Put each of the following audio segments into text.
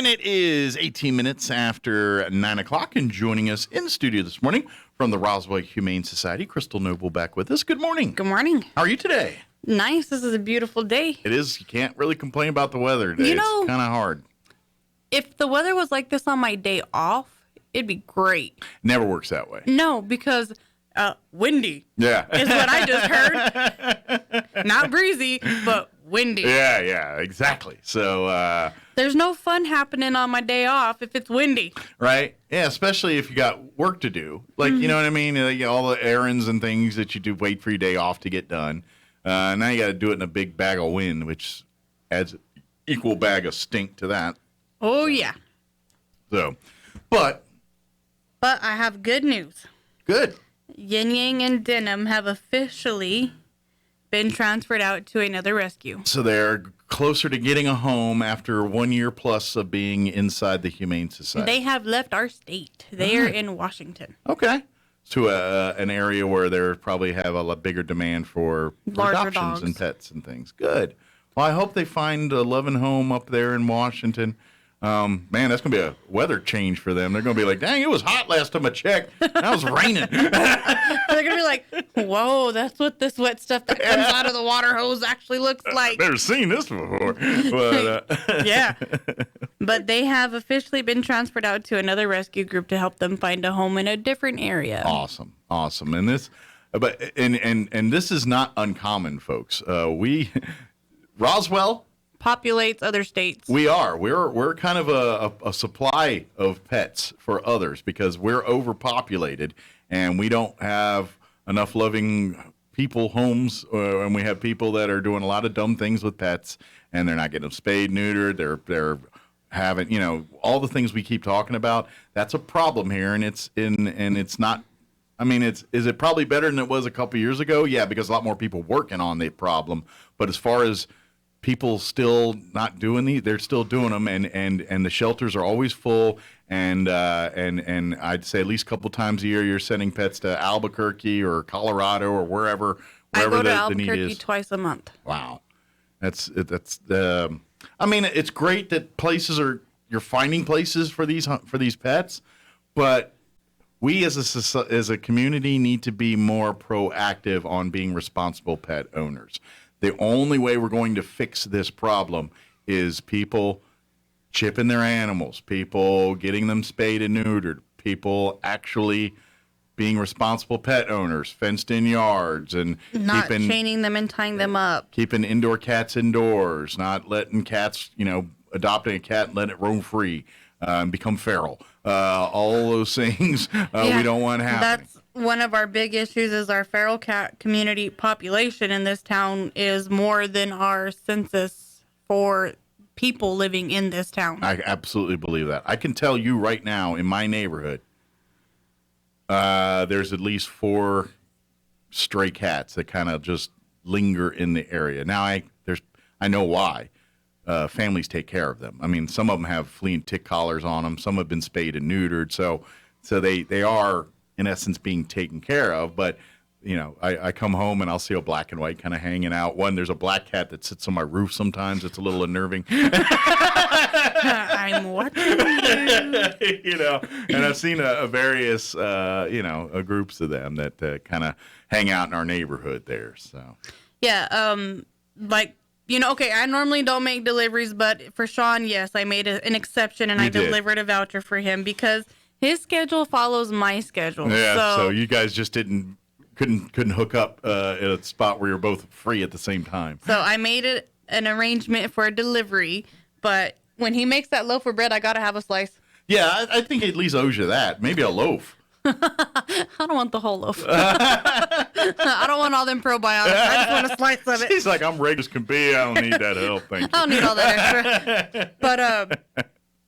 And it is 18 minutes after 9 o'clock, and joining us in the studio this morning from the Roswell Humane Society, Krystle Noble back with us. Good morning. Good morning. How are you today? Nice. This is a beautiful day. It is. You can't really complain about the weather today. You know, it's kind of hard. If the weather was like this on my day off, it'd be great. Never works that way. No, because windy Yeah. is what I just heard. Not breezy, but windy. Yeah, exactly. So, There's no fun happening on my day off if it's windy. right? Yeah, especially if you got work to do. Like, you know what I mean? Like, all the errands and things that you do wait for your day off to get done. Now you got to do it in a big bag of wind, which adds an equal bag of stink to that. Oh, yeah. So, but I have good news. good. Yin Yang and Denim have officially been transferred out to another rescue. So they're closer to getting a home after 1 year plus of being inside the Humane Society. They have left our state. They are in Washington. Okay. To an area where they probably have a lot bigger demand for Larger adoptions dogs. and pets and things. Good. Well, I hope they find a loving home up there in Washington. Man, that's going to be a weather change for them. They're going to be like, dang, it was hot last time I checked. Now it's raining. They're going to be like, whoa, that's what this wet stuff that comes out of the water hose actually looks like. I've never seen this before. But, Yeah. But they have officially been transferred out to another rescue group to help them find a home in a different area. Awesome. And this, and this is not uncommon, folks. Roswell, Populates other states. we're kind of a supply of pets for others because we're overpopulated and we don't have enough loving people homes, and we have people that are doing a lot of dumb things with pets, and they're not getting them spayed, neutered. They're having, all the things we keep talking about. That's a problem here, and it's not. I mean, is it probably better than it was a couple years ago? Yeah, because a lot more people working on the problem. But as far as people still not doing these, they're still doing them, and the shelters are always full. And I'd say at least a couple times a year you're sending pets to Albuquerque or Colorado or wherever I go to the need Albuquerque is. twice a month. Wow, that's. I mean, it's great that you're finding places for these pets, but we as a community need to be more proactive on being responsible pet owners. The only way we're going to fix this problem is people chipping their animals, people getting them spayed and neutered, people actually being responsible pet owners, fenced in yards, and Not chaining them and tying them up. keeping indoor cats indoors, not letting cats, adopting a cat and letting it roam free and become feral. All those things we don't want happening. That's one of our big issues is our feral cat community population in this town is more than our census for people living in this town. I absolutely believe that. I can tell you right now in my neighborhood, there's at least 4 stray cats that kind of just linger in the area. Now I know why. Families take care of them. I mean, some of them have flea and tick collars on them. Some have been spayed and neutered. So they are in essence being taken care of. But I come home and I'll see a black and white kind of hanging out. There's a black cat that sits on my roof sometimes. It's a little unnerving. I'm watching you. And I've seen various, groups of them that kind of hang out in our neighborhood there. So, Yeah, okay, I normally don't make deliveries, but for Sean, yes, I made an exception and I delivered a voucher for him because his schedule follows my schedule. Yeah, so you guys just couldn't hook up at a spot where you're both free at the same time. So I made an arrangement for a delivery, but when he makes that loaf of bread, I got to have a slice. Yeah, I think he at least owes you that. Maybe a loaf. I don't want the whole loaf. I don't want all them probiotics. I just want a slice of it. He's like, I'm ready as can be. I don't need that help. Thank you. I don't need all that extra. But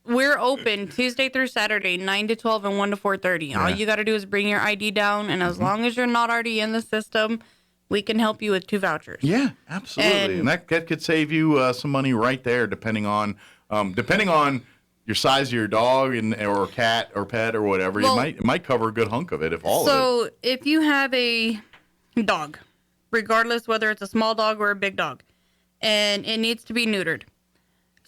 we're open Tuesday through Saturday, 9 to 12 and 1 to 4:30. Yeah. All you got to do is bring your ID down, and as long as you're not already in the system, we can help you with 2 vouchers. Yeah, absolutely. And that could save you some money right there, depending on your size of your dog or cat or pet or whatever. Well, it might cover a good hunk of it of it. So if you have a dog, regardless whether it's a small dog or a big dog, and it needs to be neutered.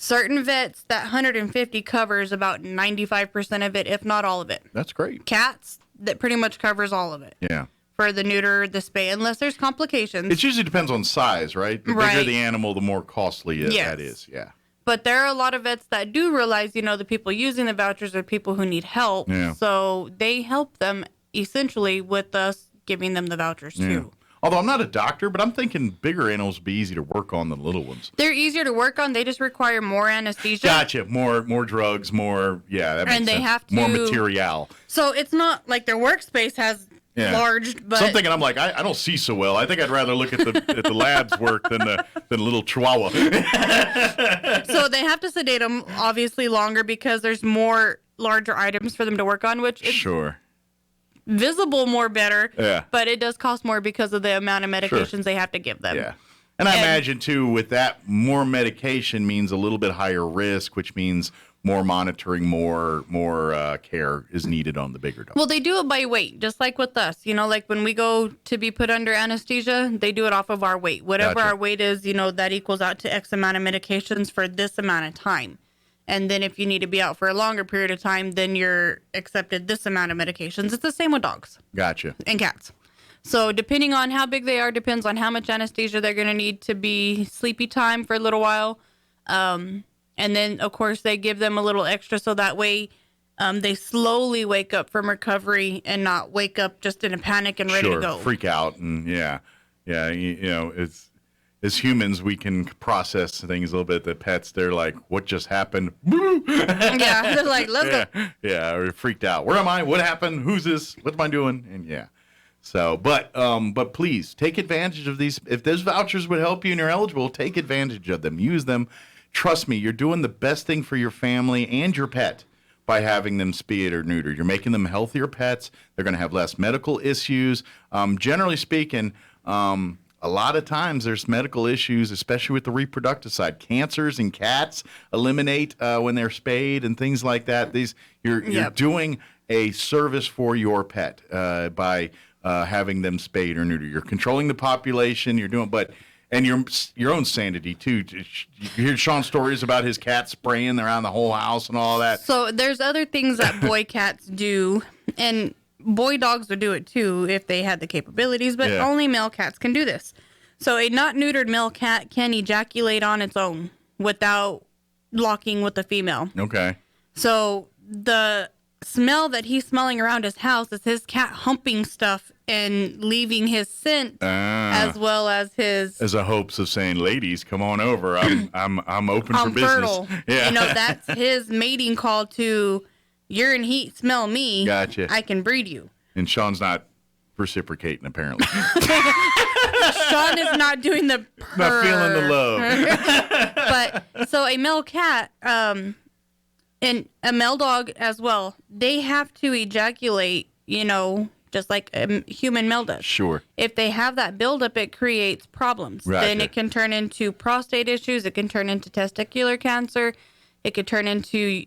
Certain vets, that 150 covers about 95% of it, if not all of it. That's great. Cats, that pretty much covers all of it. Yeah. For the neuter, the spay, unless there's complications. It usually depends on size, right? The bigger the animal, the more costly that is. Yeah. But there are a lot of vets that do realize, the people using the vouchers are people who need help. Yeah. So they help them essentially with us giving them the vouchers too. Although I'm not a doctor, but I'm thinking bigger animals would be easy to work on than little ones. They're easier to work on. They just require more anesthesia. Gotcha. More drugs, more, that makes and they sense. have to, more material. So it's not like their workspace has large, but something, and I'm like, I don't see so well. I think I'd rather look at the lab's work than the little chihuahua. So they have to sedate them obviously longer because there's more larger items for them to work on, which is visible more better. Yeah. But it does cost more because of the amount of medications they have to give them. Yeah. And I imagine too, with that, more medication means a little bit higher risk, which means more monitoring, more care is needed on the bigger dog. Well, they do it by weight, just like with us. Like when we go to be put under anesthesia, they do it off of our weight. Whatever our weight is, that equals out to X amount of medications for this amount of time. And then if you need to be out for a longer period of time, then you're accepted this amount of medications. It's the same with dogs. Gotcha. And cats. So depending on how big they are, depends on how much anesthesia they're going to need to be sleepy time for a little while. And then, of course, they give them a little extra so that way they slowly wake up from recovery and not wake up just in a panic and ready to go. Freak out. And it's, as humans, we can process things a little bit. The pets, they're like, what just happened? Yeah, they're like, let's go. Yeah, we're freaked out. Where am I? What happened? Who's this? What am I doing? And so, but please take advantage of these. If those vouchers would help you and you're eligible, take advantage of them. Use them. Trust me, you're doing the best thing for your family and your pet by having them spayed or neutered. You're making them healthier pets. They're going to have less medical issues. Generally speaking, a lot of times there's medical issues, especially with the reproductive side. Cancers in cats eliminate when they're spayed and things like that. You're doing a service for your pet by having them spayed or neutered. You're controlling the population. You're doing, and your own sanity too. You hear Sean's stories about his cat spraying around the whole house and all that. So there's other things that boy cats do, and boy dogs would do it too if they had the capabilities, but only male cats can do this. So a not neutered male cat can ejaculate on its own without locking with the female. Okay. So the smell that he's smelling around his house is his cat humping stuff and leaving his scent as well as his... As a hopes of saying, ladies, come on over. I'm open for business. Fertile. Yeah. That's his mating call to... You're in heat, smell me. Gotcha. I can breed you. And Sean's not reciprocating, apparently. Sean is not doing the purr. Not feeling the love. But, so a male cat, and a male dog as well, they have to ejaculate, just like a human male does. Sure. If they have that buildup, it creates problems. Right. Then it can turn into prostate issues. It can turn into testicular cancer. It could turn into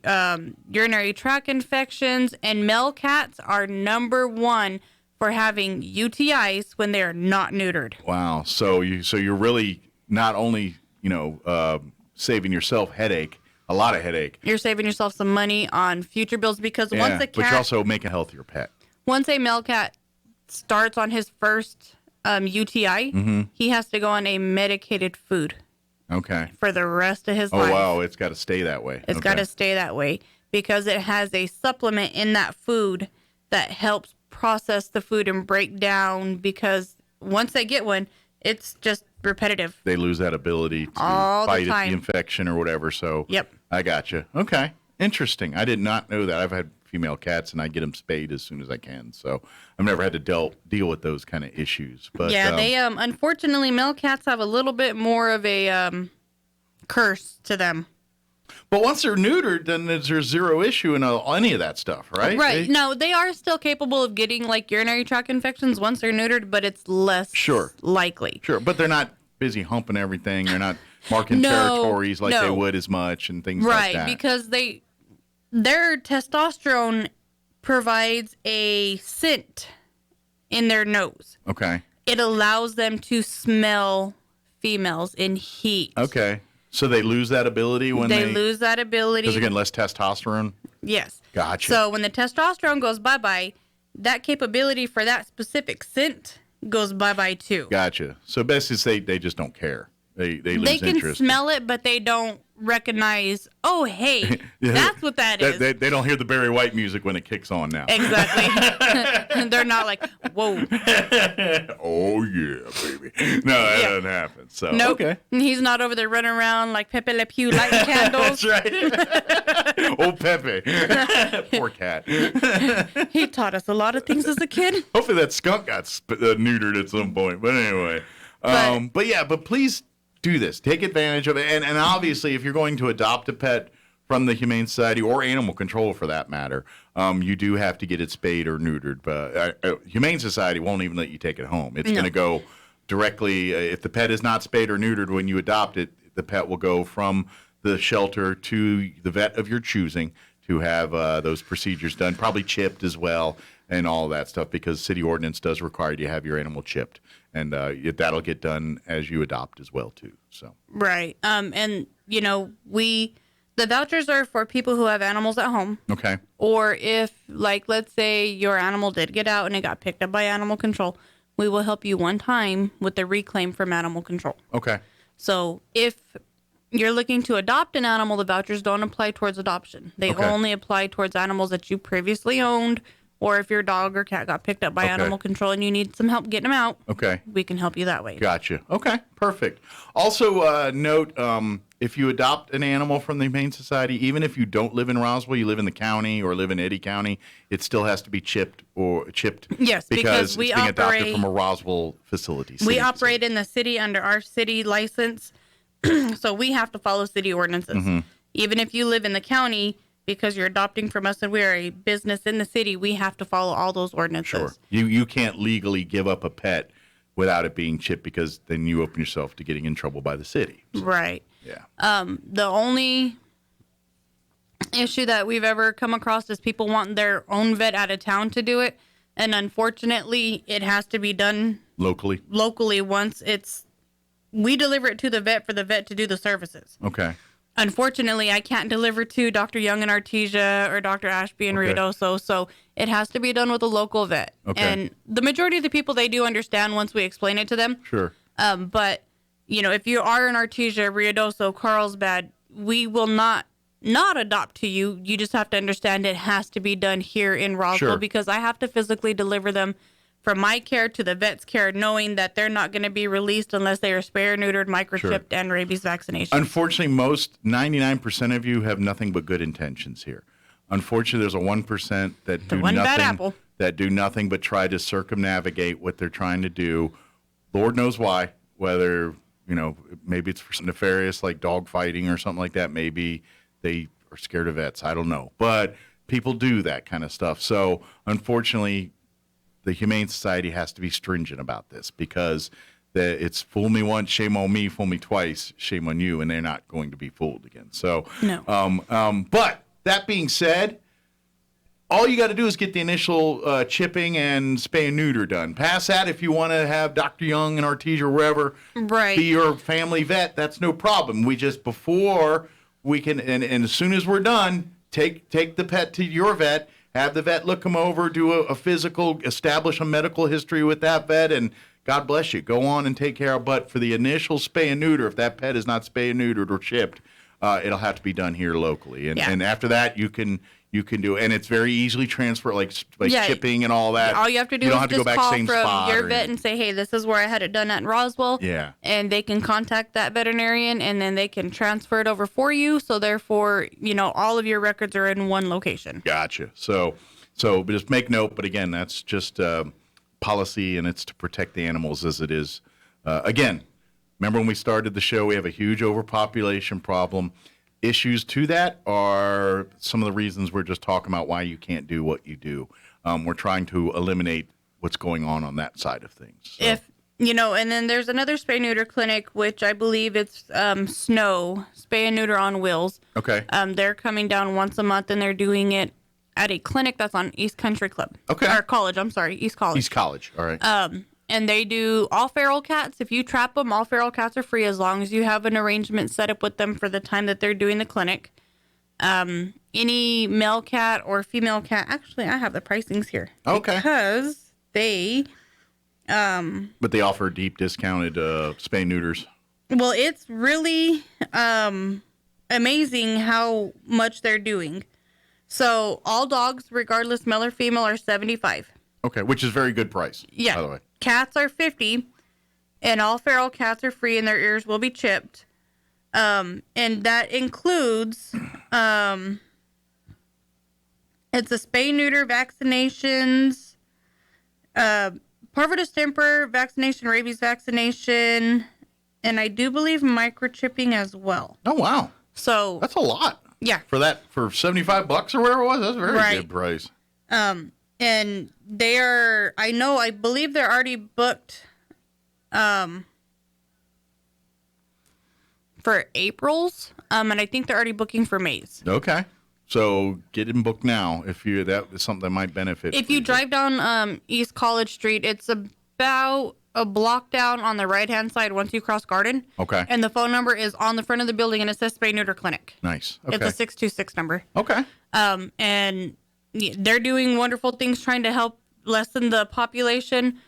urinary tract infections, and male cats are number one for having UTIs when they are not neutered. Wow. So you're really not only saving yourself a lot of headache. You're saving yourself some money on future bills because once a cat, but you also make a healthier pet. Once a male cat starts on his first UTI, he has to go on a medicated food. Okay. For the rest of his life. Oh, wow. It's got to stay that way. It's got to stay that way because it has a supplement in that food that helps process the food and break down, because once they get one, it's just repetitive. They lose that ability to fight the infection or whatever. So I gotcha. Okay. Interesting. I did not know that. I've had female cats and I get them spayed as soon as I can. So I've never had to deal with those kind of issues. But they unfortunately, male cats have a little bit more of a curse to them. But once they're neutered, then there's zero issue in any of that stuff, right? Right. No, they are still capable of getting like urinary tract infections once they're neutered, but it's less likely. Sure, but they're not busy humping everything. They're not marking territories like they would as much and things like that. Right, because their testosterone provides a scent in their nose. Okay. It allows them to smell females in heat. Okay. So they lose that ability when they lose that ability. Because again, less testosterone. Yes. Gotcha. So when the testosterone goes bye-bye, that capability for that specific scent goes bye-bye too. Gotcha. So basically, they just don't care. They lose They can interest. smell it, but they don't recognize, oh, hey, that's what that is. They don't hear the Barry White music when it kicks on now. Exactly. They're not like, whoa. Oh, yeah, baby. No, that doesn't happen. So, nope. Okay. He's not over there running around like Pepe Le Pew lighting candles. That's right. Oh, Pepe. Poor cat. He taught us a lot of things as a kid. Hopefully that skunk got neutered at some point. But anyway. But please do this. Take advantage of it. And obviously, if you're going to adopt a pet from the Humane Society or animal control for that matter, you do have to get it spayed or neutered. But Humane Society won't even let you take it home. It's going to go directly. If the pet is not spayed or neutered when you adopt it, the pet will go from the shelter to the vet of your choosing to have those procedures done, probably chipped as well and all that stuff, because city ordinance does require you to have your animal chipped. And that'll get done as you adopt as well, too. So right. And, you know, the vouchers are for people who have animals at home. Okay. Or if, like, let's say your animal did get out and it got picked up by animal control, we will help you one time with the reclaim from animal control. Okay. So if you're looking to adopt an animal, the vouchers don't apply towards adoption. They only apply towards animals that you previously owned, or if your dog or cat got picked up by animal control and you need some help getting them out, we can help you that way. Gotcha. Okay, perfect. Also, note, if you adopt an animal from the Humane Society, even if you don't live in Roswell, you live in the county or live in Eddy County, it still has to be chipped. Yes, because it's being adopted from a Roswell facility. We operate in the city under our city license, so we have to follow city ordinances. Mm-hmm. Even if you live in the county, because you're adopting from us and we are a business in the city, we have to follow all those ordinances. Sure. You can't legally give up a pet without it being chipped, because then you open yourself to getting in trouble by the city. So, right. Yeah. The only issue that we've ever come across is people wanting their own vet out of town to do it. And unfortunately, it has to be done locally once we deliver it to the vet for the vet to do the services. Okay. Unfortunately, I can't deliver to Dr. Young in Artesia or Dr. Ashby in Ruidoso, so it has to be done with a local vet. Okay. And the majority of the people, they do understand once we explain it to them. Sure. But, you know, if you are in Artesia, Ruidoso, Carlsbad, we will not adopt to you. You just have to understand it has to be done here in Roswell, because I have to physically deliver them from my care to the vet's care, knowing that they're not going to be released unless they are spay or neutered, microchipped, and rabies vaccination. Unfortunately, 99% of you have nothing but good intentions here. Unfortunately, there's a 1% that do nothing. Bad apple. That do nothing but try to circumnavigate what they're trying to do. Lord knows why. Whether, you know, maybe it's for something nefarious like dog fighting or something like that. Maybe they are scared of vets. I don't know. But people do that kind of stuff. So, unfortunately, the Humane Society has to be stringent about this, because it's fool me once, shame on me, fool me twice, shame on you, and they're not going to be fooled again. So, no. But that being said, all you got to do is get the initial chipping and spay and neuter done. Past that, if you want to have Dr. Young and Artesia or wherever be your family vet, that's no problem. We just, before we can, and as soon as we're done, take the pet to your vet, have the vet look them over, do a physical, establish a medical history with that vet, and God bless you. Go on and take care of. But for the initial spay and neuter, if that pet is not spay and neutered or chipped, it'll have to be done here locally. And after that, you can do, and it's very easily transferred, like chipping and all that. All you have to do is just call from your vet and say, hey, this is where I had it done at Roswell. Yeah. And they can contact that veterinarian, and then they can transfer it over for you. So therefore, you know, all of your records are in one location. Gotcha. So just make note. But again, that's just policy, and it's to protect the animals as it is. Again, remember when we started the show, we have a huge overpopulation problem. Issues to that are some of the reasons we're just talking about why you can't do what you do. We're trying to eliminate what's going on that side of things. So. If you know, and then there's another spay neuter clinic, which I believe it's Snow Spay and Neuter on Wheels. Okay. They're coming down once a month, and they're doing it at a clinic that's on East Country Club. Okay. Or College. I'm sorry, East College. East College. All right. And they do all feral cats. If you trap them, all feral cats are free as long as you have an arrangement set up with them for the time that they're doing the clinic. Any male cat or female cat, actually, I have the pricings here. Okay. Because they... But they offer deep discounted spay neuters. Well, it's really amazing how much they're doing. So all dogs, regardless male or female, are $75. Okay, which is very good price. Yeah. By the way, Cats are $50, and all feral cats are free, and their ears will be chipped. And that includes it's a spay neuter vaccinations, parvo distemper vaccination, rabies vaccination, and I do believe microchipping as well. oh wow, So that's a lot. yeah. For $75 or whatever it was, that's a very good price. And they are, I believe they're already booked for April's. And I think they're already booking for May's. Okay, so get them booked now if that is something that might benefit. If you drive down East College Street, it's about a block down on the right-hand side once you cross Garden. Okay. And the phone number is on the front of the building, and it says Spay Neuter Clinic. Nice. Okay. It's a 626 number. Okay. And they're doing wonderful things trying to help lessen the population.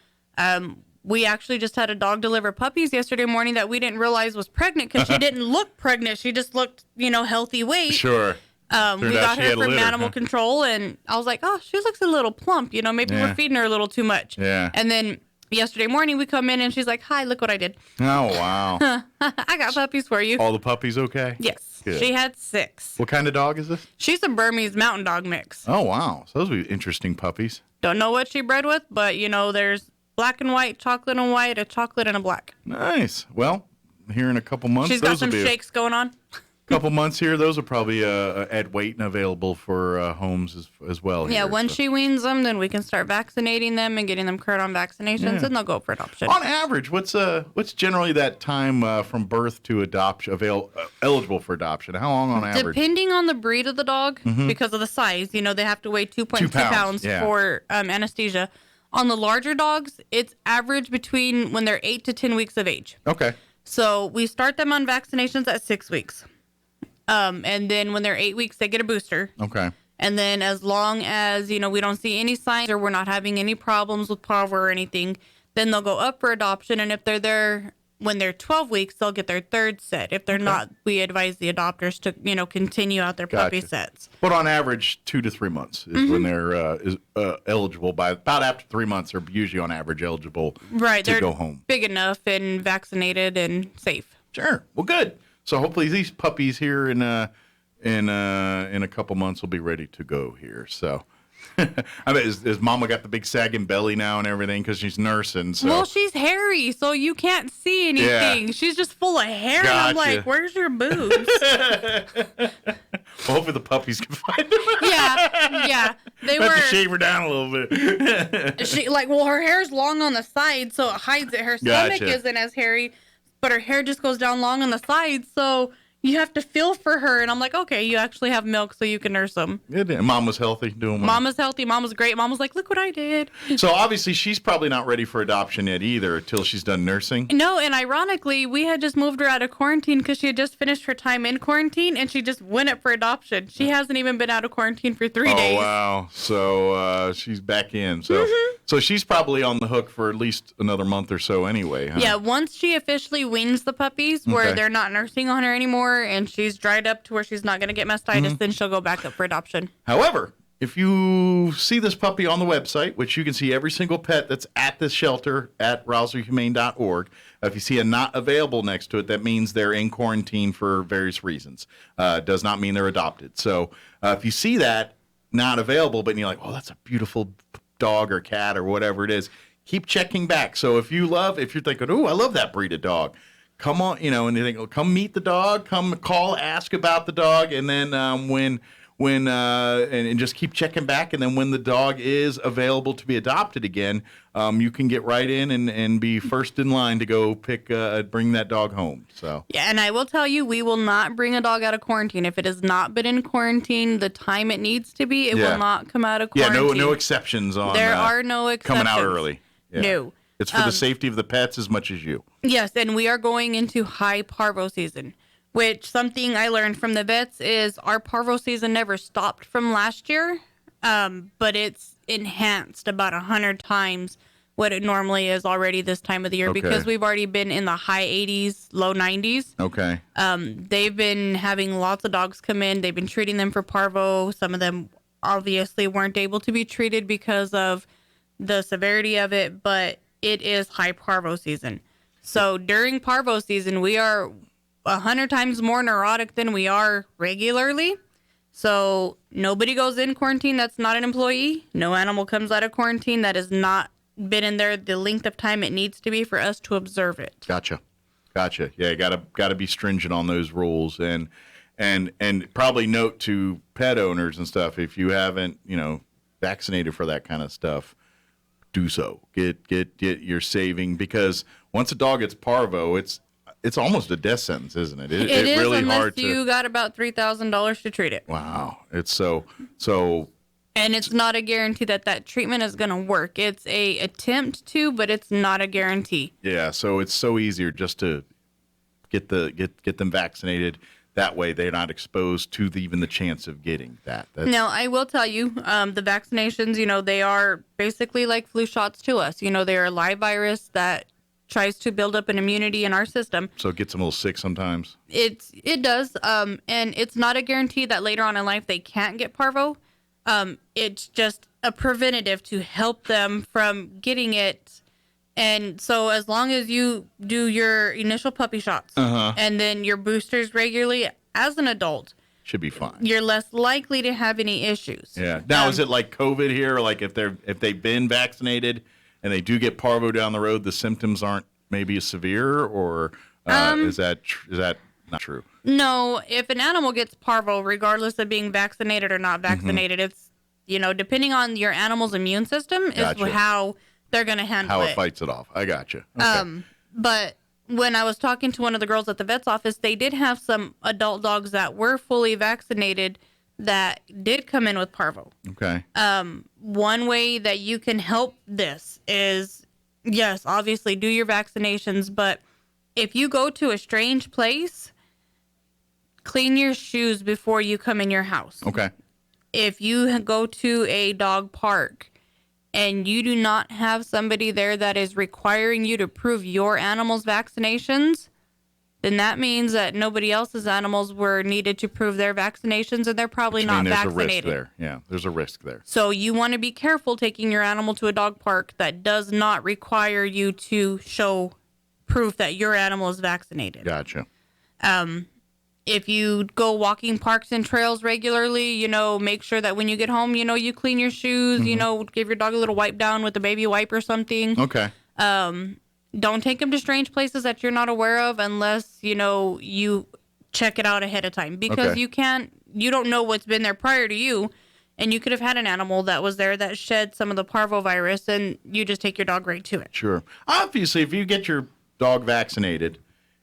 We actually just had a dog deliver puppies yesterday morning that we didn't realize was pregnant because she didn't look pregnant. She just looked, healthy weight. Sure. We got her from animal control, and I was like, oh, she looks a little plump. Maybe we're feeding her a little too much. Yeah. And then yesterday morning we come in, and she's like, hi, look what I did. Oh, wow. I got puppies for you. All the puppies okay? Yes. Good. She had 6. What kind of dog is this? She's a Burmese mountain dog mix. Oh, wow. So those would be interesting puppies. Don't know what she bred with, but, there's black and white, chocolate and white, a chocolate and a black. Nice. Well, here in a couple months, She's got some shakes going on. Couple months here, those will probably add weight and available for homes as well. Yeah, here, once she weans them, then we can start vaccinating them and getting them current on vaccinations, and they'll go for adoption. On average, what's generally that time from birth to adoption eligible for adoption? How long on average? Depending on the breed of the dog, because of the size, they have to weigh 2.2 pounds for anesthesia. On the larger dogs, it's average between when they're 8 to 10 weeks of age. Okay. So we start them on vaccinations at 6 weeks. And then when they're 8 weeks, they get a booster. Okay. And then as long as, we don't see any signs or we're not having any problems with parvo or anything, then they'll go up for adoption. And if they're there when they're 12 weeks, they'll get their 3rd set. If they're not, we advise the adopters to, continue out their puppy sets. But on average, 2 to 3 months is when they're eligible. By about after 3 months, they're usually on average eligible to go home. Big enough and vaccinated and safe. Sure. Well, good. So hopefully these puppies here in a couple months will be ready to go here. So, I mean, is Mama got the big sagging belly now and everything because she's nursing? So. Well, she's hairy, so you can't see anything. Yeah. She's just full of hair. Gotcha. And I'm like, where's your boobs? Well, hopefully the puppies can find them. Yeah. They were to shave her down a little bit. Her hair's long on the side, so it hides it. Her stomach isn't as hairy. But her hair just goes down long on the sides, so you have to feel for her. And I'm like, okay, you actually have milk, so you can nurse them. Good. And Mom was healthy, doing well. Mom was healthy. Mom was great. Mom was like, look what I did. So obviously she's probably not ready for adoption yet either until she's done nursing. No, and ironically, we had just moved her out of quarantine because she had just finished her time in quarantine, and she just went up for adoption. She hasn't even been out of quarantine for 3 days. Oh, wow. So she's back in. So So she's probably on the hook for at least another month or so anyway, huh? Yeah, once she officially weans the puppies where they're not nursing on her anymore and she's dried up to where she's not going to get mastitis, then she'll go back up for adoption. However, if you see this puppy on the website, which you can see every single pet that's at this shelter at RoswellHumane.org, if you see a not available next to it, that means they're in quarantine for various reasons. Does not mean they're adopted. So if you see that not available, but you're like, oh, that's a beautiful dog or cat or whatever it is, keep checking back. So if you're thinking, oh, I love that breed of dog, come on, and you think, oh, come meet the dog, come call, ask about the dog, and then and just keep checking back, and then when the dog is available to be adopted again, you can get right in and be first in line to go bring that dog home. So yeah, and I will tell you, we will not bring a dog out of quarantine if it has not been in quarantine the time it needs to be. It will not come out of quarantine. Yeah, no exceptions on. There are no exceptions. Coming out early. Yeah. No. It's for the safety of the pets as much as you. Yes, and we are going into high parvo season, which something I learned from the vets is our parvo season never stopped from last year, but it's enhanced about 100 times what it normally is already this time of the year because we've already been in the high 80s, low 90s. Okay. They've been having lots of dogs come in. They've been treating them for parvo. Some of them obviously weren't able to be treated because of the severity of it, but it is high parvo season. So during parvo season, we are 100 times more neurotic than we are regularly. So nobody goes in quarantine that's not an employee. No animal comes out of quarantine that has not been in there the length of time it needs to be for us to observe it. Gotcha. Yeah, you gotta be stringent on those rules, and probably note to pet owners and stuff, if you haven't vaccinated for that kind of stuff, do so. Get your saving, because once a dog gets parvo, it's almost a death sentence, isn't it? It is, really unless hard you got about $3,000 to treat it. Wow, it's so. And it's not a guarantee that treatment is going to work. It's a attempt to, but it's not a guarantee. Yeah, so it's so easier just to get them vaccinated. That way, they're not exposed to even the chance of getting that. Now, I will tell you, the vaccinations, they are basically like flu shots to us. They are a live virus that tries to build up an immunity in our system. So it gets them a little sick sometimes. It does, and it's not a guarantee that later on in life they can't get parvo. It's just a preventative to help them from getting it. And so as long as you do your initial puppy shots and then your boosters regularly as an adult, should be fine. You're less likely to have any issues. Yeah. Now, is it like COVID here? Like if they've been vaccinated and they do get parvo down the road, the symptoms aren't maybe as severe, or is that not true? No, if an animal gets parvo, regardless of being vaccinated or not vaccinated, it's, depending on your animal's immune system is how they're going to handle it. How it fights it off. I gotcha. Okay. But when I was talking to one of the girls at the vet's office, they did have some adult dogs that were fully vaccinated that did come in with parvo. Okay. One way that you can help this is, yes, obviously do your vaccinations, but if you go to a strange place, clean your shoes before you come in your house. Okay. If you go to a dog park and you do not have somebody there that is requiring you to prove your animal's vaccinations, then that means that nobody else's animals were needed to prove their vaccinations, and they're probably not vaccinated. There's a risk there. Yeah, there's a risk there. So you want to be careful taking your animal to a dog park that does not require you to show proof that your animal is vaccinated. Gotcha. If you go walking parks and trails regularly, make sure that when you get home, you clean your shoes, give your dog a little wipe down with a baby wipe or something. Okay. Don't take them to strange places that you're not aware of unless, you check it out ahead of time, because you don't know what's been there prior to you. And you could have had an animal that was there that shed some of the parvovirus, and you just take your dog right to it. Sure. Obviously, if you get your dog vaccinated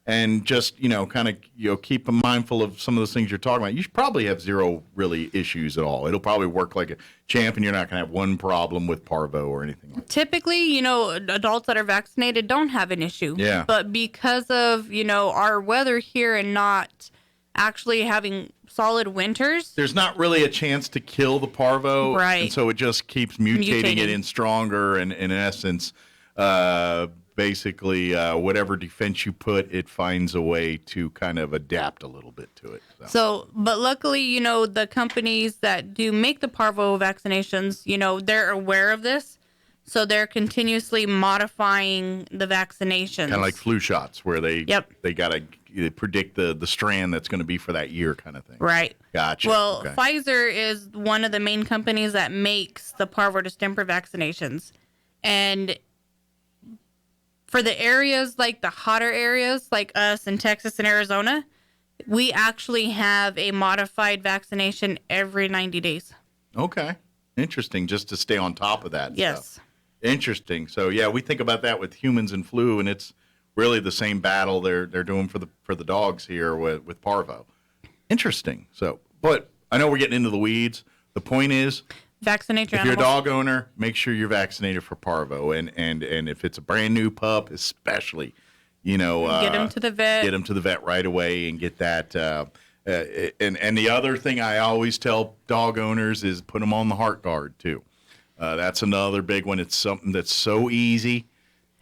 and just, kind of, keep mindful of some of those things you're talking about, you should probably have zero really issues at all. It'll probably work like a champ, and you're not going to have one problem with parvo or anything like that. Typically, adults that are vaccinated don't have an issue. Yeah. But because of, our weather here and not actually having solid winters, there's not really a chance to kill the parvo. Right. And so it just keeps mutating it in stronger, and in essence, basically, whatever defense you put, it finds a way to kind of adapt a little bit to it. But luckily, the companies that do make the parvo vaccinations, they're aware of this. So they're continuously modifying the vaccinations. Kind of like flu shots, where they got to predict the strand that's going to be for that year, kind of thing. Right. Gotcha. Well, Pfizer is one of the main companies that makes the parvo distemper vaccinations. And for the areas, like the hotter areas, like us in Texas and Arizona, we actually have a modified vaccination every 90 days. Okay. Interesting. Just to stay on top of that Yes. stuff. Interesting. So, yeah, we think about that with humans and flu, and it's really the same battle they're doing for the dogs here with parvo. Interesting. So, but I know we're getting into the weeds. The point is, Vaccinate your If you're a animals. dog owner, make sure you're vaccinated for parvo, and if it's a brand new pup, especially, get them to the vet. Get them to the vet right away and get that. And the other thing I always tell dog owners is put them on the heart guard too. That's another big one. It's something that's so easy,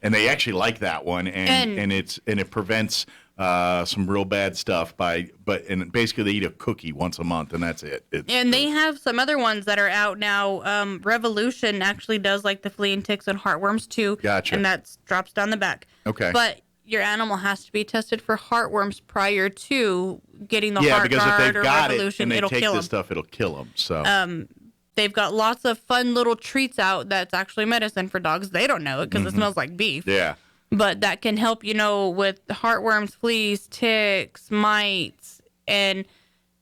and they actually like that one, and it prevents some real bad stuff and basically they eat a cookie once a month, and that's it. And they have some other ones that are out now. Revolution actually does like the flea and ticks and heartworms too. Gotcha. And that drops down the back. Okay. But your animal has to be tested for heartworms prior to getting the yeah, heart because if guard they've or got Revolution, it and they it'll take kill this them. stuff, it'll kill them. So They've got lots of fun little treats out that's actually medicine for dogs. They don't know it because it smells like beef. yeah. But that can help, with heartworms, fleas, ticks, mites, and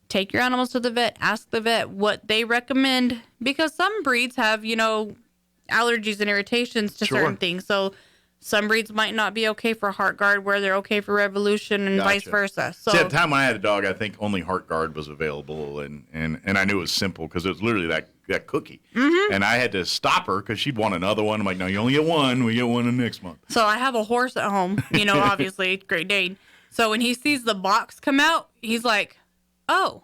take your animals to the vet. Ask the vet what they recommend because some breeds have, allergies and irritations to certain things. So some breeds might not be okay for heart guard where they're okay for Revolution and vice versa. So See, at the time when I had a dog, I think only heart guard was available, and I knew it was simple because it was literally that cookie. Mm-hmm. And I had to stop her because she'd want another one. I'm like, no, you only get one. We get one in next month. So I have a horse at home, obviously, Great Dane. So when he sees the box come out, he's like, oh,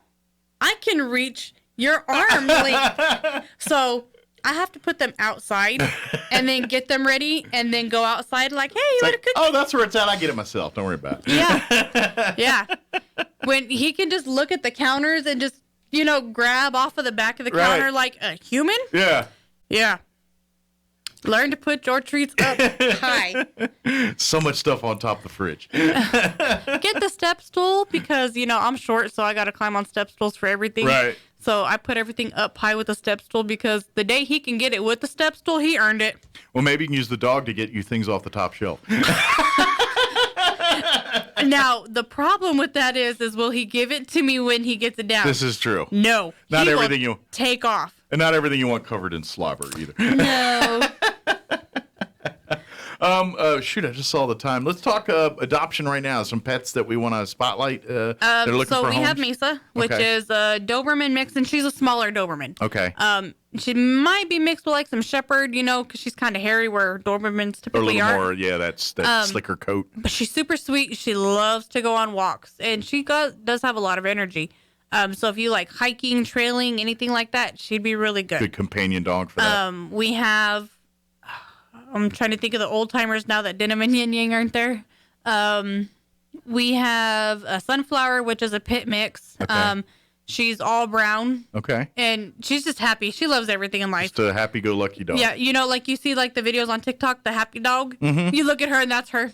I can reach your arm length. So I have to put them outside and then get them ready and then go outside like, hey, you want a cookie? Oh, that's where it's at. I get it myself. Don't worry about it. Yeah. Yeah. When he can just look at the counters and just, grab off of the back of the counter like a human. Yeah. Yeah. Learn to put your treats up high. So much stuff on top of the fridge. Get the step stool because, I'm short, so I got to climb on step stools for everything. Right. So I put everything up high with the step stool because the day he can get it with the step stool, he earned it. Well, maybe you can use the dog to get you things off the top shelf. Now, the problem with that is will he give it to me when he gets it down? This is true. No. Not he everything will you take off. And not everything you want covered in slobber either. No. Shoot, I just saw the time. Let's talk adoption right now. Some pets that we want to spotlight. They're looking so for we homes. have Misa, which is a Doberman mix, and she's a smaller Doberman. Okay. She might be mixed with like some Shepherd, because she's kind of hairy, where Dobermans Or a typically little are. more, yeah, that slicker coat. But she's super sweet. She loves to go on walks, and she does have a lot of energy. So if you like hiking, trailing, anything like that, she'd be really good. Good companion dog for that. We have. I'm trying to think of the old timers now that Denim and Yin Yang aren't there. We have a Sunflower, which is a pit mix. Okay. She's all brown. Okay. And she's just happy. She loves everything in life. Just a happy-go-lucky dog. Yeah, like you see like the videos on TikTok, the happy dog. Mm-hmm. You look at her and that's her.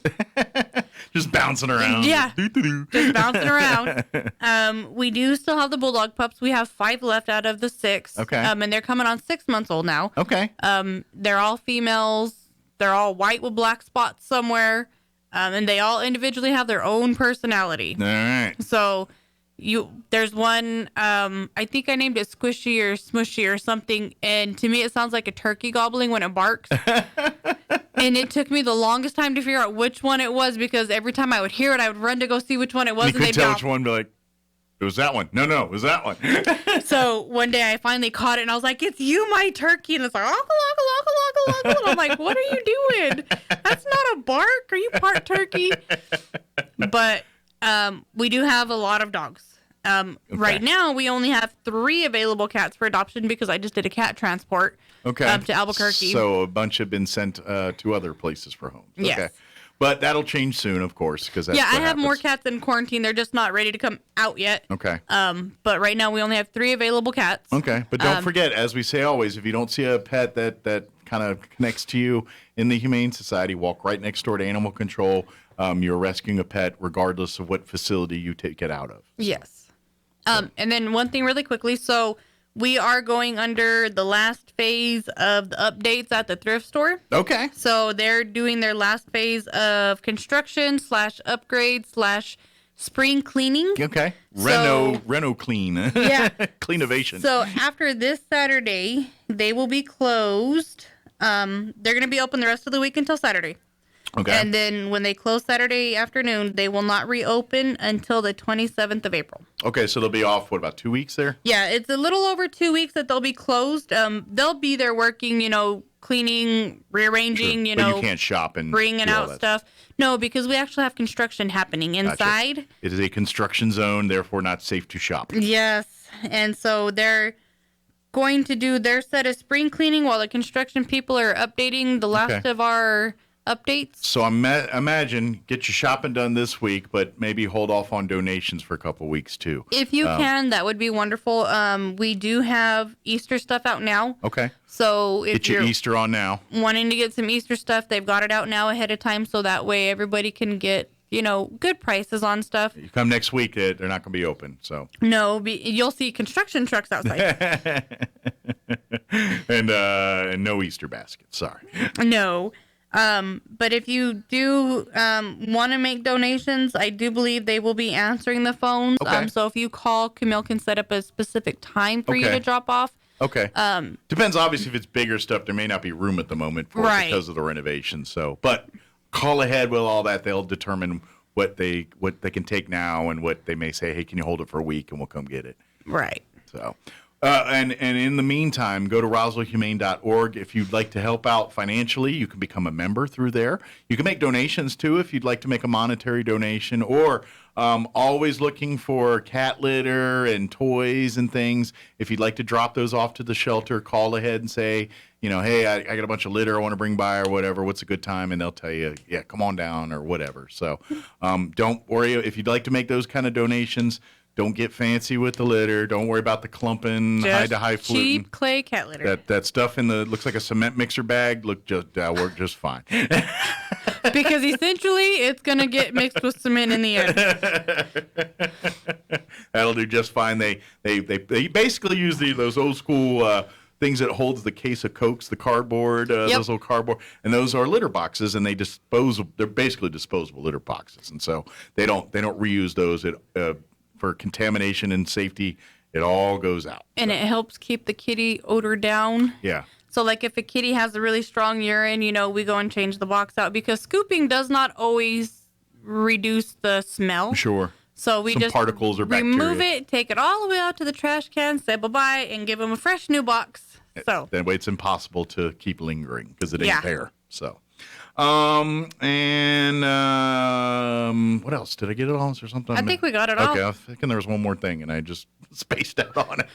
Just bouncing around. Yeah. Doo-doo-doo. Just bouncing around. We do still have the Bulldog pups. We have 5 left out of the 6. Okay. And they're coming on 6 months old now. Okay. They're all females. They're all white with black spots somewhere. And they all individually have their own personality. All right. So there's one, I think I named it Squishy or Smushy or something. And to me, it sounds like a turkey gobbling when it barks. And it took me the longest time to figure out which one it was because every time I would hear it, I would run to go see which one it was. You could tell which one, be like, it was that one. No, it was that one. So one day I finally caught it and I was like, it's you, my turkey. And it's like, and I'm like, what are you doing? That's not a bark. Are you part turkey? But we do have a lot of dogs. Right now, we only have 3 available cats for adoption because I just did a cat transport to Albuquerque. So a bunch have been sent to other places for homes. Yes. Okay. But that'll change soon, of course, because that's I what have happens. more cats in quarantine. They're just not ready to come out yet. Okay. But right now, we only have 3 available cats. Okay. But don't forget, as we say always, if you don't see a pet that kind of connects to you in the Humane Society, walk right next door to Animal Control. You're rescuing a pet regardless of what facility you take it out of. Yes. And then one thing really quickly. So we are going under the last phase of the updates at the thrift store. Okay. So they're doing their last phase of construction /upgrade spring cleaning. Okay. So- Reno clean. Yeah. Cleanovation. So after this Saturday, they will be closed. They're going to be open the rest of the week until Saturday. Okay. And then when they close Saturday afternoon, they will not reopen until the 27th of April. Okay, so they'll be off, what, about 2 weeks there? Yeah, it's a little over 2 weeks that they'll be closed. They'll be there working, cleaning, rearranging, Sure. But you can't shop and bringing do all out that. stuff. No, because we actually have construction happening inside. Gotcha. It is a construction zone, therefore not safe to shop. Yes, and so they're going to do their set of spring cleaning while the construction people are updating the last of our updates. So imagine get your shopping done this week, but maybe hold off on donations for a couple weeks too. If you can, that would be wonderful. We do have Easter stuff out now. Okay. So if Get your you're Easter on now. wanting to get some Easter stuff, they've got it out now ahead of time, so that way everybody can get good prices on stuff. You come next week, they're not going to be open. So No, you'll see construction trucks outside. and no Easter baskets. Sorry. No. But if you do want to make donations, I do believe they will be answering the phones. Okay. So if you call, Camille can set up a specific time for you Okay. to drop off. Okay. Depends, obviously, if it's bigger stuff, there may not be room at the moment for it Right. because of the renovation. So, but call ahead with all that. They'll determine what they can take now and what they may say. Hey, can you hold it for a week and we'll come get it. Right. So, and in the meantime, go to roswellhumane.org. If you'd like to help out financially, you can become a member through there. You can make donations too if you'd like to make a monetary donation, or always looking for cat litter and toys and things. If you'd like to drop those off to the shelter, call ahead and say, hey, I got a bunch of litter I want to bring by or whatever. What's a good time? And they'll tell you, yeah, come on down or whatever. So don't worry. If you'd like to make those kind of donations, don't get fancy with the litter. Don't worry about the clumping, high to high fluting. Cheap clay cat litter. That stuff in the looks like a cement mixer bag worked just fine. Because essentially it's gonna get mixed with cement in the end. That'll do just fine. They basically use those old school things that holds the case of Cokes, the cardboard, those little cardboard, and those are litter boxes, and they're basically disposable litter boxes, and so they don't reuse those for contamination and safety. It all goes out. And it helps keep the kitty odor down. Yeah. So, like, if a kitty has a really strong urine, we go and change the box out, because scooping does not always reduce the smell. Sure. So we Some just particles or bacteria. remove it, take it all the way out to the trash can, say bye-bye, and give them a fresh new box. So That way it's impossible to keep lingering because it ain't Yeah. there. So, what else? Did I get it all? Is there something? I think we got it all. Okay, I was thinking there was one more thing, and I just spaced out on it.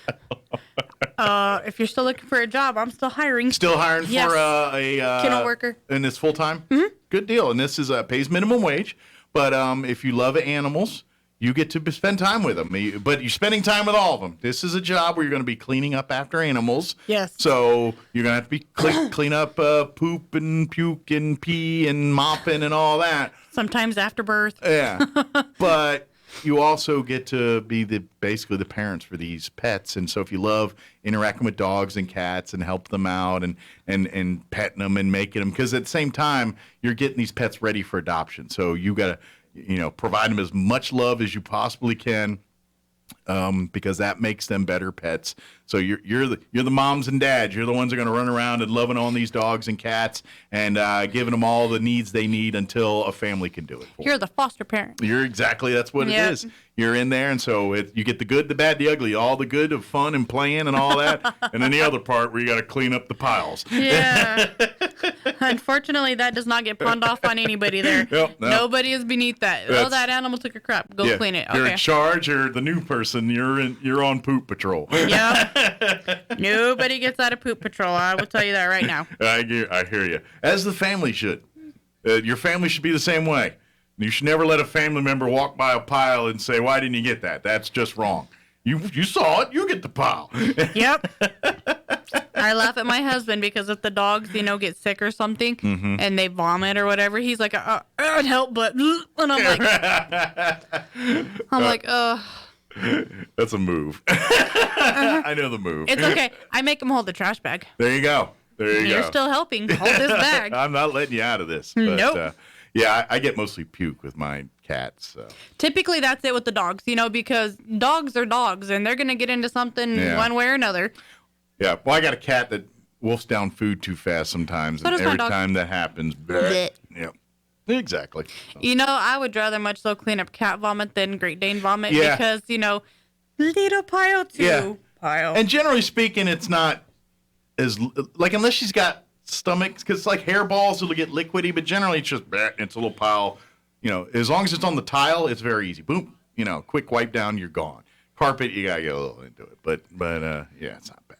If you're still looking for a job, I'm still hiring. Still hiring Yes. for a Kennel worker. And it's full time. Mm-hmm. Good deal. And this is pays minimum wage. But if you love animals, you get to spend time with them. But you're spending time with all of them. This is a job where you're going to be cleaning up after animals. Yes. So you're going to have to be clean up poop and puke and pee and mopping and all that. Sometimes after birth. Yeah. But you also get to be basically the parents for these pets. And so if you love interacting with dogs and cats and help them out and petting them and making them, because at the same time, you're getting these pets ready for adoption. So you got to, provide them as much love as you possibly can, because that makes them better pets. So you're the moms and dads. You're the ones that are going to run around and loving on these dogs and cats and giving them all the needs they need until a family can do it for them. You're the foster parent. That's what Yep. it is. You're in there, and so you get the good, the bad, the ugly, all the good of fun and playing and all that, and then the other part where you got to clean up the piles. Yeah. Unfortunately, that does not get pawned off on anybody there. Yep, no. Nobody is beneath that. That's- That animal took a crap. Go clean it. You're Okay. in charge. You're the new person. You're on poop patrol. Yeah. Nobody gets out of poop patrol. I will tell you that right now. I hear you. As the family should. Your family should be the same way. You should never let a family member walk by a pile and say, "Why didn't you get that?" That's just wrong. You saw it. You get the pile. Yep. I laugh at my husband because if the dogs, get sick or something and they vomit or whatever, he's like, I'd help, but, and I'm like, That's a move. I know the move. it's okay. I make him hold the trash bag. There you go. You're still helping. Hold this bag. I'm not letting you out of this. But, Nope. Yeah, I get mostly puke with my cats. So. Typically, that's it with the dogs, because dogs are dogs and they're going to get into something one way or another. Yeah, well, I got a cat that wolfs down food too fast sometimes, So and does my every dog. time that happens, Blech. yep. Exactly. So. You know, I would rather much so clean up cat vomit than Great Dane vomit because, little pile too. Yeah. Pile. And generally speaking, it's not as, like, unless she's got stomachs, because like hairballs, it'll get liquidy, but generally it's just, it's a little pile. As long as it's on the tile, it's very easy. Boom. Quick wipe down, you're gone. Carpet, you got to get a little into it. But yeah, it's not bad.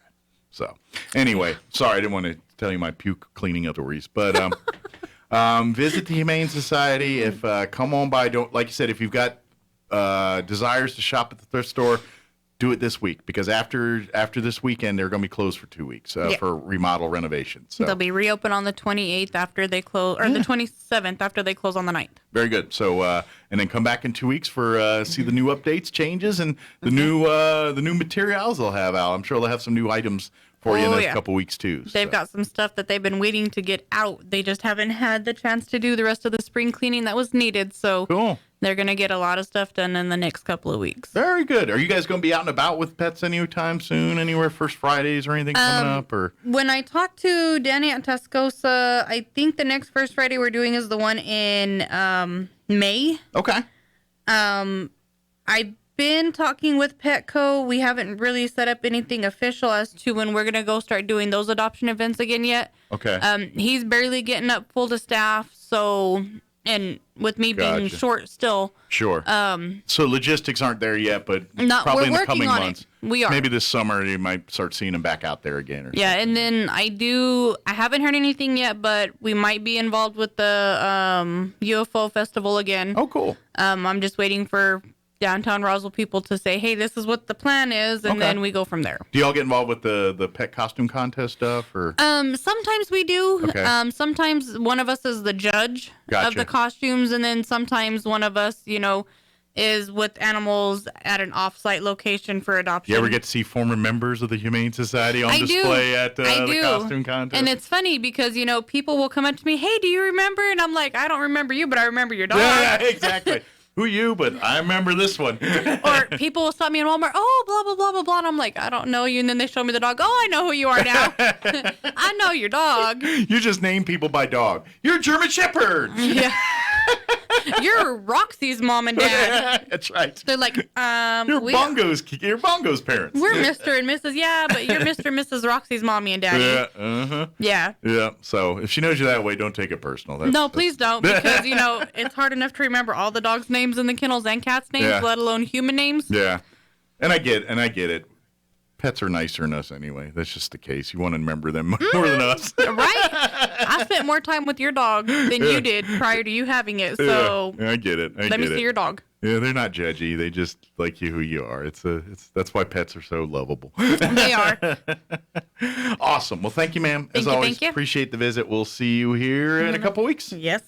So anyway, sorry, I didn't want to tell you my puke cleaning up stories, but visit the Humane Society. If come on by, like you said, if you've got desires to shop at the thrift store, do it this week, because after this weekend they're going to be closed for 2 weeks for remodel renovations. So. They'll be reopened on the 28th after they close, or the 27th after they close on the 9th. Very good. So and then come back in 2 weeks for see the new updates, changes, and the new materials they'll have out. I'm sure they'll have some new items for you in a couple weeks too. They've got some stuff that they've been waiting to get out. They just haven't had the chance to do the rest of the spring cleaning that was needed. So cool. They're going to get a lot of stuff done in the next couple of weeks. Very good. Are you guys going to be out and about with pets anytime soon? Anywhere, First Fridays or anything coming up? Or when I talked to Danny at Tascosa, I think the next First Friday we're doing is the one in May. Okay. I've been talking with Petco. We haven't really set up anything official as to when we're going to go start doing those adoption events again yet. Okay. He's barely getting up full to staff, so... And with me being short still. Sure. So logistics aren't there yet, but probably in the coming months. We are. Maybe this summer you might start seeing them back out there again. And then I haven't heard anything yet, but we might be involved with the UFO festival again. Oh, cool. I'm just waiting for downtown Roswell people to say, hey, this is what the plan is, and then we go from there. Do y'all get involved with the pet costume contest stuff, or? Sometimes we do. Okay. Sometimes one of us is the judge of the costumes, and then sometimes one of us, is with animals at an off-site location for adoption. You ever get to see former members of the Humane Society on display at the costume contest? And it's funny because, people will come up to me, hey, do you remember? And I'm like, I don't remember you, but I remember your dog. Yeah, exactly. Who you? But I remember this one. Or people will stop me in Walmart. Oh, blah, blah, blah, blah, blah. And I'm like, I don't know you. And then they show me the dog. Oh, I know who you are now. I know your dog. You just name people by dog. You're German Shepherd. Yeah. You're Roxy's mom and dad. That's right. They're like, you're Bongo's parents. We're Mr. and Mrs. Yeah, but you're Mr. and Mrs. Roxy's mommy and daddy. Yeah. Uh-huh. Yeah. Yeah. So if she knows you that way, don't take it personal. Please don't, because it's hard enough to remember all the dogs' names in the kennels and cats' names, let alone human names. Yeah. And I get it. Pets are nicer than us anyway. That's just the case. You want to remember them more than us. Right? I spent more time with your dog than you did prior to you having it. So yeah, I get it. Let me see your dog. Yeah, they're not judgy. They just like you who you are. That's why pets are so lovable. They are. Awesome. Well, thank you, ma'am. As always, appreciate the visit. We'll see you here in a couple weeks. Yes.